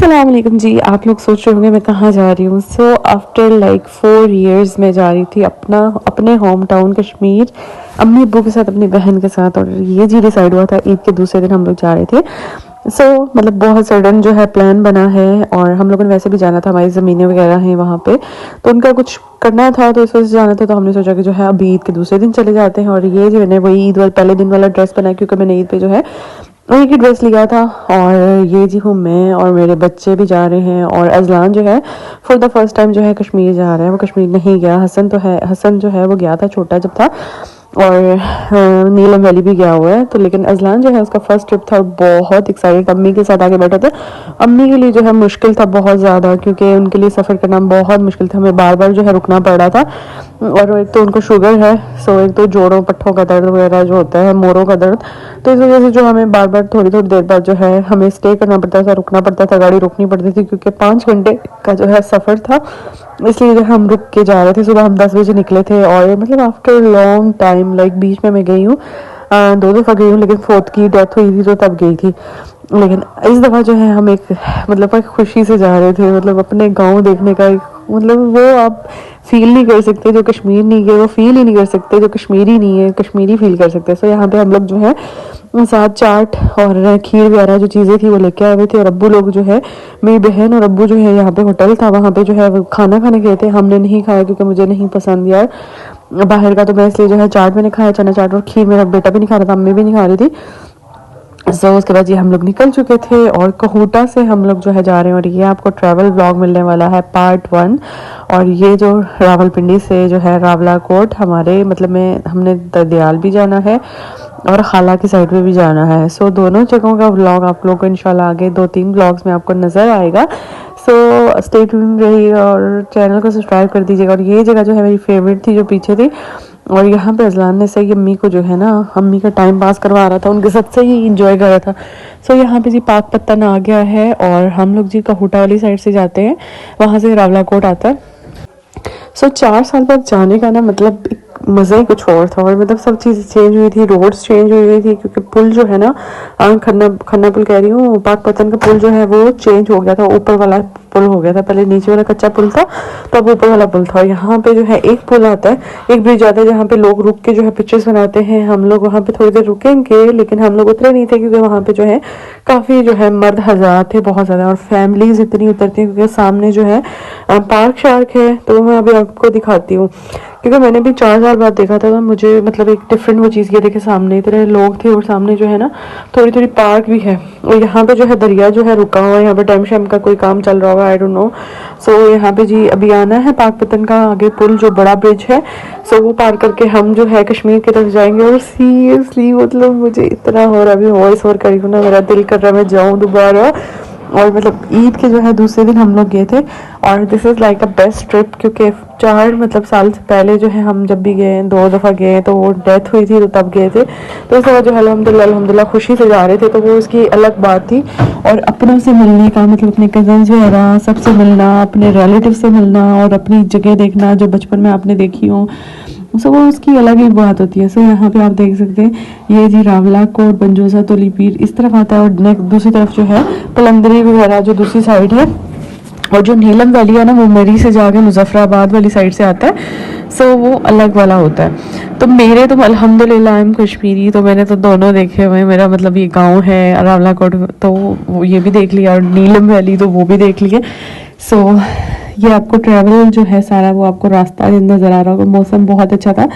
अस्सलाम वालेकुम जी। आप लोग सोच रहे होंगे मैं कहाँ जा रही हूँ। सो आफ्टर लाइक 4 इयर्स मैं जा रही थी अपने होम टाउन कश्मीर, अम्मी अब्बू के साथ, अपनी बहन के साथ। और ये जी डिसाइड हुआ था ईद के दूसरे दिन हम लोग जा रहे थे। मतलब बहुत सडन जो है प्लान बना है, और हम लोगों ने वैसे भी जाना था, हमारी ज़मीनें वगैरह हैं वहाँ पे, तो उनका कुछ करना था, तो इस वजह से जाना था। तो हमने सोचा कि जो है अभी ईद के दूसरे दिन चले जाते हैं। और ये जो मैंने वही ईद वाले पहले दिन वाला ड्रेस बनाया, क्योंकि मैंने ईद पे जो है वही की ड्रेस लिया था। और ये जी हूँ मैं, और मेरे बच्चे भी जा रहे हैं। और अजलान जो है फॉर द फर्स्ट टाइम जो है कश्मीर जा रहा है। वो कश्मीर नहीं गया। हसन जो है वो गया था छोटा जब था, और नीलम वैली भी गया हुआ है। तो लेकिन अजलान जो है उसका फर्स्ट ट्रिप था, बहुत एक्साइटेड, अम्मी के साथ आके बैठा था। अम्मी के लिए जो है मुश्किल था बहुत ज़्यादा, क्योंकि उनके लिए सफ़र करना बहुत मुश्किल था, हमें बार बार जो है रुकना पड़ रहा था। और एक तो उनको शुगर है, सो एक तो जोड़ों पट्ठों का दर्द वगैरह जो होता है, मोरों का दर्द, तो इस वजह से जो हमें बार बार थोड़ी थोड़ी देर बाद जो है हमें स्टे करना पड़ता था, रुकना पड़ता था, गाड़ी रोकनी पड़ती थी, क्योंकि 5 घंटे का जो है सफ़र था। इसलिए जो हम रुक के जा रहे थे। सुबह हम 10 बजे निकले थे, और मतलब आफ्टर लॉन्ग टाइम, लाइक बीच में मैं गई हूँ 2 दफ़ा गई हूँ, लेकिन फोर्थ की डेथ हुई थी तो तब गई थी। लेकिन इस दफ़ा जो है हम एक खुशी से जा रहे थे, मतलब अपने गांव देखने का एक, मतलब वो आप फील नहीं कर सकते। जो कश्मीर नहीं गए वो फील ही नहीं कर सकते, जो कश्मीरी नहीं है कश्मीरी फील कर सकते। सो यहाँ पे हम लोग जो है साथ चाट और खीर वगैरह जो चीज़ें थी वो लेके आए हुए थे। और अब्बू लोग जो है, मेरी बहन और अब्बू जो है, यहाँ पे होटल था वहाँ पे जो है वो खाना खाने गए थे। हमने नहीं खाया क्योंकि मुझे नहीं पसंद यार बाहर का, तो मैं इसलिए जो है चाट मैंने खाया, चना चाट और खीर। मेरा बेटा भी नहीं खा रहा था, अम्मी भी नहीं खा रही थी। उसके बाद ये हम लोग निकल चुके थे, और कहूटा से हम लोग जो है जा रहे हैं। और ये आपको ट्रैवल व्लॉग मिलने वाला है पार्ट 1। और ये जो रावलपिंडी से जो है रावलाकोट, हमारे मतलब में हमने ददयाल भी जाना है और खाला की साइड पे भी जाना है। सो दोनों जगहों का व्लॉग आप लोगों को इंशाल्लाह आगे 2-3 व्लॉग्स में आपको नज़र आएगा। सो स्टे ट्यून रहिए और चैनल को सब्सक्राइब कर दीजिएगा। और ये जगह जो है मेरी फेवरेट थी, जो पीछे थी, और यहाँ पे अजलान ने सही अम्मी को जो है ना, अम्मी का टाइम पास करवा रहा था, उनके साथ से ही इंजॉय कर रहा था। सो यहाँ पे जी पाक पत्तन आ गया है, और हम लोग जी कहूटा वाली साइड से जाते हैं, वहाँ से रावलाकोट आता है। 4 साल बाद जाने का ना मतलब एक मज़ा ही कुछ और था। और मतलब सब चीज़ें चेंज हुई थी, रोड्स चेंज हुई थी, क्योंकि पुल जो है ना, खन्ना पुल कह रही हूँ, पाकपतन का पुल जो है वो चेंज हो गया था, ऊपर वाला पुल हो गया था। पहले नीचे वाला कच्चा पुल था, तब ऊपर वाला पुल था। यहाँ पे जो है एक पुल आता है, एक ब्रिज आता है, जहाँ पे लोग रुक के जो है पिक्चर्स बनाते हैं। हम लोग वहाँ पे थोड़ी देर रुकेंगे, लेकिन हम लोग उतरे नहीं थे, क्योंकि वहाँ पे जो है काफ़ी जो है मर्द हज़रात थे बहुत ज़्यादा, और फैमिलीज इतनी उतरती हैं, क्योंकि सामने जो है पार्क शार्क है। तो मैं अभी आपको दिखाती हूँ, क्योंकि मैंने भी 4 साल बाद देखा था, तो मुझे मतलब एक डिफरेंट वो चीज़ ये देखे, सामने इतने लोग थे, और सामने जो है ना थोड़ी थोड़ी पार्क भी है। और यहाँ पे जो है दरिया जो है रुका हुआ है, यहाँ पे डैम शैम का कोई काम चल रहा होगा, आई डोंट नो। सो यहाँ पे जी अभी आना है पाकपतन का आगे पुल, जो बड़ा ब्रिज है। सो वो पार करके हम जो है कश्मीर की तरफ जाएंगे। और सीरियसली मतलब मुझे इतना हो रहा, अभी वॉइस ओवर करी हूँ ना, मेरा दिल कर रहा है मैं जाऊँ दोबारा। और मतलब ईद के जो है दूसरे दिन हम लोग गए थे, और this is like a best trip, क्योंकि 4 साल से पहले जो है हम जब भी गए, 2 दफ़ा गए, तो वो डेथ हुई थी, तो तब गए थे। तो इस तरह जो है अल्हम्दुलिल्लाह खुशी से जा रहे थे, तो वो उसकी अलग बात थी। और अपनों से मिलने का मतलब अपने कज़न्स वगैरह सबसे मिलना, अपने रिलेटिव से मिलना, और अपनी जगह देखना जो बचपन में आपने देखी हो, सो वो उसकी अलग ही बात होती है। सो यहाँ पे आप देख सकते हैं, ये जी रावलाकोट, बंजोसा, तोलीपीर इस तरफ आता है, और दूसरी तरफ जो है पलंदरी वगैरह जो दूसरी साइड है। और जो नीलम वैली है ना, वो मरी से जाके मुजफ्फराबाद वाली साइड से आता है। सो वो अलग वाला होता है। तो मेरे तो अल्हम्दुलिल्लाह आई एम कश्मीरी, तो मैंने तो दोनों देखे हुए हैं। मेरा मतलब ये गांव है रावलाकोट, तो वो ये भी देख लिया, और नीलम वैली तो वो भी देख लिए। सो ये आपको ट्रैवल जो है सारा वो आपको रास्ता नज़र आ रहा होगा। मौसम बहुत अच्छा था।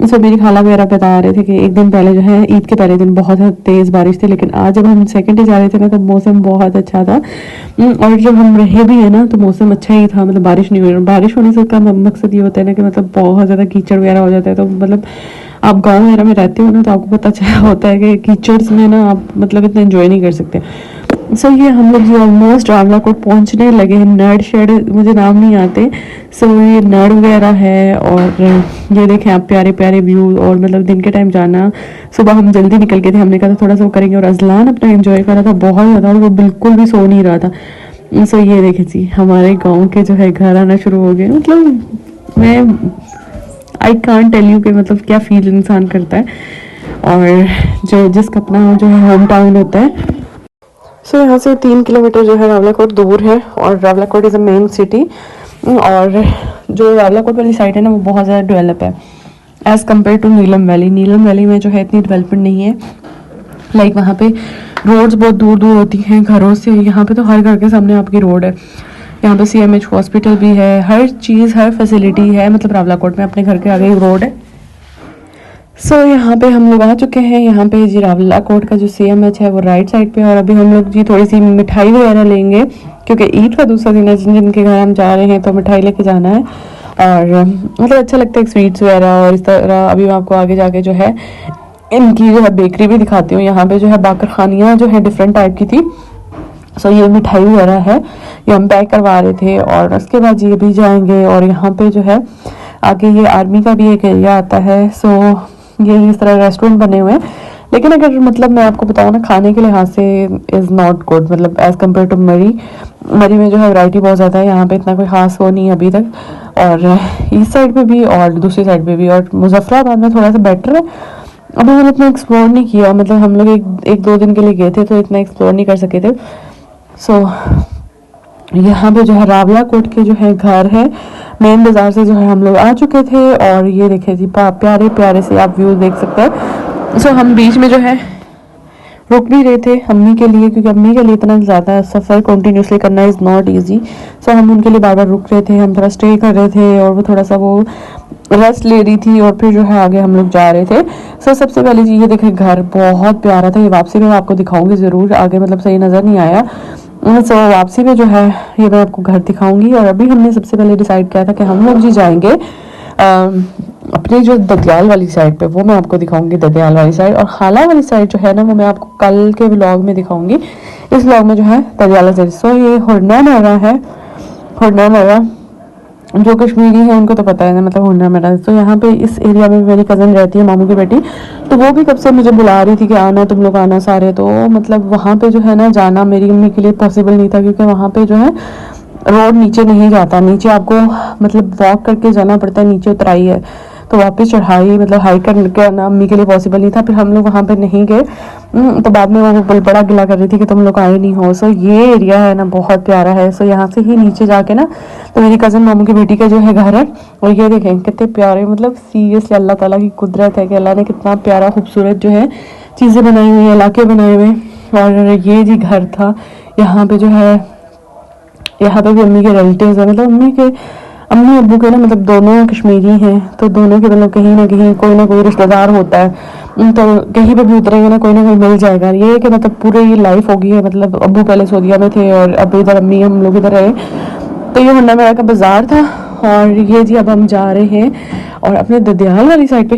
सो मेरी खाला वगैरह बता रहे थे कि एक दिन पहले जो है ईद के पहले दिन बहुत तेज़ बारिश थी, लेकिन आज जब हम सेकंड डे जा रहे थे ना, तो मौसम बहुत अच्छा था। और जब हम रहे भी है ना, तो मौसम अच्छा ही था, मतलब बारिश नहीं हुई। बारिश होने से का मकसद ये होता है ना कि मतलब बहुत ज़्यादा कीचड़ वगैरह हो जाता है। तो मतलब आप गाँव वगैरह में रहते हो ना, तो आपको पता चला होता है कि कीचड़ में ना आप मतलब इतना एंजॉय नहीं कर सकते। सो ये हम लोग जो ऑलमोस्ट रावलाकोट पहुंचने लगे हैं। नड़ शेड मुझे नाम नहीं आते। सो ये नड़ वगैरह है, और ये देखें आप प्यारे प्यारे व्यू। और मतलब दिन के टाइम जाना, सुबह हम जल्दी निकल गए थे, हमने कहा था थोड़ा सा वो करेंगे। और अजलान अपना एंजॉय कर रहा था बहुत ज़्यादा, और वो बिल्कुल भी सो नहीं रहा था। सो ये देखें जी हमारे गाँव के जो है घर आना शुरू हो गए। मतलब मैं आई कांट टेल यू कि मतलब क्या फील इंसान करता है, और जो जिसका अपना जो है होम टाउन होता है। सो यहाँ से 3 किलोमीटर जो है रावलाकोट दूर है, और Rawalakot is a main city. और जो रावलाकोट वाली साइड है ना वो बहुत ज़्यादा डेवलप है as compare to Neelam valley. Neelam valley में जो है इतनी डेवलपमेंट नहीं है, लाइक वहाँ पे रोड्स बहुत दूर दूर होती हैं घरों से। यहाँ पे तो हर घर के सामने आपकी रोड है। यहाँ पे CMH हॉस्पिटल भी है, हर चीज़ हर फैसिलिटी है, मतलब रावलाकोट में अपने घर के आगे रोड है। सो यहाँ पे हम लोग आ चुके हैं। यहाँ पे जी रावलाकोट का जो CMH है वो राइट साइड पे, और अभी हम लोग जी थोड़ी सी मिठाई वगैरह लेंगे, क्योंकि ईद का दूसरा दिन है। जिन जिनके घर हम जा रहे हैं तो मिठाई लेके जाना है, और मतलब अच्छा लगता है स्वीट्स वगैरह। और इस तरह अभी मैं आपको आगे जाके जो है इनकी जो है बेकरी भी दिखाती हूँ। यहाँ पे जो है बाकर खानियाँ जो है डिफरेंट टाइप की थी। सो ये मिठाई वगैरह है, ये हम पैक करवा रहे थे। और उसके बाद ये भी जाएंगे, और यहाँ पे जो है आगे ये आर्मी का भी एक एरिया आता है। सो ये इस तरह रेस्टोरेंट बने हुए हैं, लेकिन अगर मतलब मैं आपको बताऊँ ना, खाने के लिहाज से इज़ नॉट गुड, मतलब एज़ कम्पेयर टू मरी में जो है वैरायटी बहुत ज़्यादा है। यहाँ पे इतना कोई खास वो नहीं है अभी तक, और ईस्ट साइड पे भी और दूसरी साइड पे भी, और मुजफ्फराबाद में थोड़ा सा बेटर है। अभी मैंने इतना एक्सप्लोर नहीं किया, मतलब हम लोग एक दो दिन के लिए गए थे तो इतना एक्सप्लोर नहीं कर सके थे। सो यहाँ पे जो है रावलाकोट के जो है घर है, मेन बाजार से जो है हम लोग आ चुके थे। और ये देखे जी प्यारे प्यारे से आप व्यू देख सकते हैं। सो हम बीच में जो है रुक भी रहे थे अम्मी के लिए, क्योंकि अम्मी के लिए इतना ज़्यादा सफ़र कंटिन्यूसली करना इज़ नॉट ईजी। सो हम उनके लिए बार बार रुक रहे थे, हम थोड़ा स्टे कर रहे थे, और वो थोड़ा सा वो रेस्ट ले रही थी, और फिर जो है आगे हम लोग जा रहे थे। सो सबसे पहले जी ये देखें, घर बहुत प्यारा था। ये वापसी में मैं आपको दिखाऊंगी ज़रूर, आगे मतलब सही नज़र नहीं आया। सो वापसी में जो है ये मैं आपको घर दिखाऊंगी। और अभी हमने सबसे पहले डिसाइड किया था कि हम लोग जी जाएंगे अपने जो ददियाल वाली साइड पे, वो मैं आपको दिखाऊंगी ददियाल वाली साइड। और खाला वाली साइड जो है ना वो मैं आपको कल के व्लॉग में दिखाऊंगी। इस व्लॉग में जो है ददियाला साइड। सो ये हुरना मेरा है, हुरना मेरा जो कश्मीरी है उनको तो पता है ना, मतलब हुरना मेरा। तो यहाँ पे इस एरिया में मेरी कज़न रहती है, मामू की बेटी, तो वो भी कब से मुझे बुला रही थी कि आना, तुम लोग आना सारे। तो मतलब वहाँ पे जो है ना जाना मेरी अम्मी के लिए पॉसिबल नहीं था, क्योंकि वहाँ पे जो है रोड नीचे नहीं जाता, नीचे आपको मतलब वॉक करके जाना पड़ता है, नीचे उतराई है, तो वापस चढ़ाई मतलब हाइक करना अम्मी के लिए पॉसिबल नहीं था। फिर हम लोग वहाँ पे नहीं गए, तो बाद में वो बड़ा गिला कर रही थी कि तुम लोग आए नहीं हो। सो ये एरिया है ना बहुत प्यारा है। सो यहाँ से ही नीचे जाके ना तो मेरी कज़न मामू की बेटी का जो है घर है। और ये देखें कितने प्यारे, मतलब सीरियसली अल्लाह ताला की कुदरत है कि अल्लाह ने कितना प्यारा खूबसूरत जो है चीज़ें बनाई हुई हैं, इलाके बनाए हुए हैं। और ये जी घर था, यहाँ पे जो है यहाँ पे भी अम्मी के रिलेटिव्स हैं, मतलब अम्मी अब्बू के ना मतलब दोनों कश्मीरी हैं, तो दोनों के मतलब कहीं ना कोई रिश्तेदार होता है। तो कहीं पे भी उतरेंगे ना कोई मिल जाएगा। ये है कि मतलब पूरे ये लाइफ हो गई है, मतलब अब्बू पहले सऊदीया में थे और अब इधर अम्मी हम लोग इधर रहे। तो ये हुन्ना मेरा का बाजार था, और ये जी अब हम जा रहे हैं और अपने ददियाल वाली साइड पे।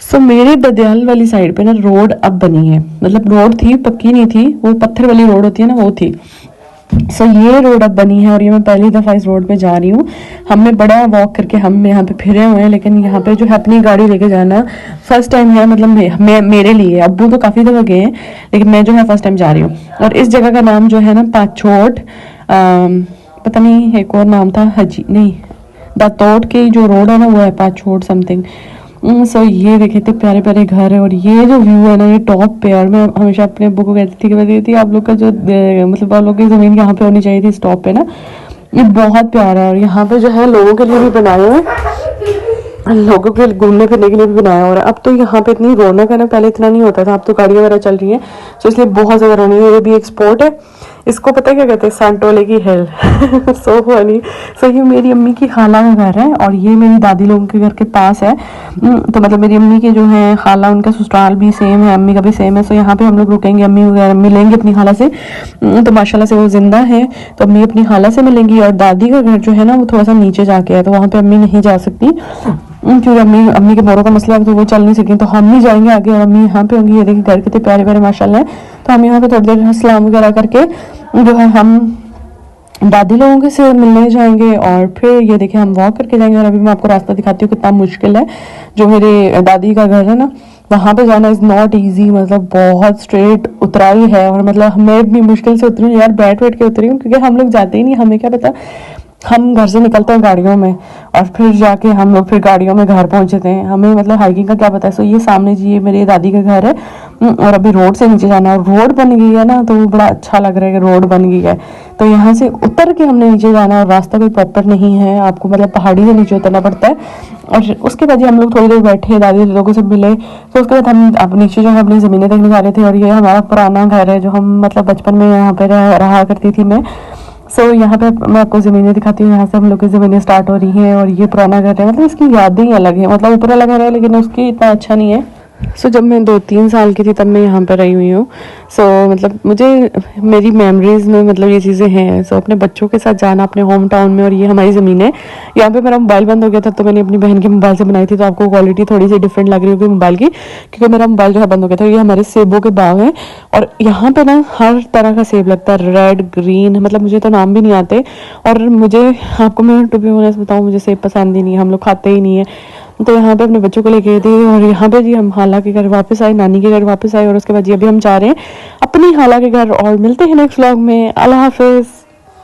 सो मेरे ददियाल वाली साइड पे ना रोड अब बनी है, मतलब रोड थी पक्की नहीं थी, वो पत्थर वाली रोड होती है ना वो थी। सो ये रोड अब बनी है, और ये मैं पहली दफ़ा इस रोड पे जा रही हूँ। हमने बड़ा वॉक करके हम यहाँ पे फिरे हुए हैं, लेकिन यहाँ पे जो है अपनी गाड़ी लेके जाना फर्स्ट टाइम है, मतलब मेरे लिए। अब्बू तो काफ़ी दफ़ा गए हैं, लेकिन मैं जो है फर्स्ट टाइम जा रही हूँ। और इस जगह का नाम जो है ना पाछोट, पता नहीं एक और नाम था, हजी नहीं, दातोट की जो रोड है ना वो है पाछोट समथिंग। सो ये देखे थे प्यारे प्यारे घर है, और ये जो व्यू है ना ये टॉप पे। और मैं हमेशा अपने अब्बू को कहती थी कि मैं थी आप लोग का जो मतलब आप लोग की ज़मीन यहाँ पे होनी चाहिए थी इस टॉप पे ना, ये बहुत प्यारा है। और यहाँ पे जो है लोगों के लिए भी बनाए हुए, लोगों के घूमने फिरने के लिए भी बनाया हो रहा है। अब तो यहाँ पे इतनी रौनक है ना, पहले इतना नहीं होता था, अब तो गाड़ियाँ वगैरह चल रही हैं, तो इसलिए बहुत ज़्यादा रौनक है। ये भी एक स्पॉट है, इसको पता है क्या कहते हैं, सांटोले की हिल। So funny. सो ये मेरी अम्मी की खाला का घर है, और ये मेरी दादी लोगों के घर के पास है। तो मतलब मेरी अम्मी के जो है खाला, उनका ससुराल भी सेम है, अम्मी का भी सेम है। सो यहाँ पे हम लोग रुकेंगे, अम्मी वगैरह मिलेंगे अपनी खाला से, तो माशाल्लाह से वो जिंदा है, तो अम्मी अपनी खाला से मिलेंगी। और दादी का घर जो है ना वो थोड़ा सा नीचे जाके है, तो वहाँ पे अम्मी नहीं जा सकती, क्योंकि अम्मी के बोरों का मसला है, तो वो चल नहीं सकें, तो हम ही जाएंगे आगे और अम्मी यहाँ पे होंगी। ये देखिए घर कितने प्यारे प्यारे माशाल्लाह है। तो हम यहाँ पे थोड़ी देर सलाम वगैरह करके जो है हम दादी लोगों के से मिलने जाएंगे, और फिर ये देखिए हम वॉक करके जाएंगे। और अभी मैं आपको रास्ता दिखाती हूँ कितना मुश्किल है। जो मेरे दादी का घर है ना वहाँ पे जाना इज़ नॉट ईजी, मतलब बहुत स्ट्रेट उतराई है। और मतलब मैं भी मुश्किल से उतरी हूँ यार, बैठ के उतरी हूँ, क्योंकि हम लोग जाते ही नहीं, हमें क्या पता, हम घर से निकलते हैं गाड़ियों में, और फिर जाके हम लोग फिर गाड़ियों में घर पहुंचते हैं, हमें मतलब हाइकिंग का क्या पता है। सो ये सामने जी ये मेरे दादी का घर है, और अभी रोड से नीचे जाना है, और रोड बन गई है ना, तो वो बड़ा अच्छा लग रहा है कि रोड बन गई है। तो यहाँ से उतर के हमने नीचे जाना है, और रास्ता कोई प्रॉपर नहीं है, आपको मतलब पहाड़ी से नीचे उतरना पड़ता है। और उसके बाद हम लोग थोड़ी देर बैठे, दादी लोगों से मिले, तो उसके बाद हम अब नीचे जो है अपनी ज़मीनें देखने जा रहे थे। और ये हमारा पुराना घर है जो हम मतलब बचपन में यहाँ पे रहा करती थी मैं। यहाँ पे मैं आपको ज़मीनें दिखाती हूँ। यहाँ से हम लोग की ज़मीनें स्टार्ट हो रही हैं, और ये पुराना घर है, मतलब इसकी यादें ही अलग है, मतलब ऊपर अलग है लेकिन उसकी इतना अच्छा नहीं है। जब मैं 2-3 साल की थी तब मैं यहाँ पर रही हुई हूँ। मतलब मुझे मेरी मेमोरीज़ में मतलब ये चीज़ें हैं। अपने बच्चों के साथ जाना अपने होम टाउन में, और ये हमारी ज़मीन है। यहाँ पे मेरा मोबाइल बंद हो गया था, तो मैंने अपनी बहन के मोबाइल से बनाई थी, तो आपको क्वालिटी थोड़ी सी डिफरेंट लग रही होगी मोबाइल की, क्योंकि मेरा मोबाइल जो है बंद हो गया था। ये हमारे सेबों के बाग हैं, और यहाँ पे ना हर तरह का सेब लगता है, रेड ग्रीन, मतलब मुझे तो नाम भी नहीं आते। और मुझे आपको मैं टू बी ऑनेस्ट बताऊँ, मुझे सेब पसंद ही नहीं है, हम लोग खाते ही नहीं है। तो यहाँ पे अपने बच्चों को लेके गए थे, और यहाँ पे जी हम खाला के घर वापस आए, नानी के घर वापस आए, और उसके बाद जी अभी हम जा रहे हैं अपनी खाला के घर। और मिलते हैं नेक्स्ट व्लॉग में। अल्लाह हाफिज़।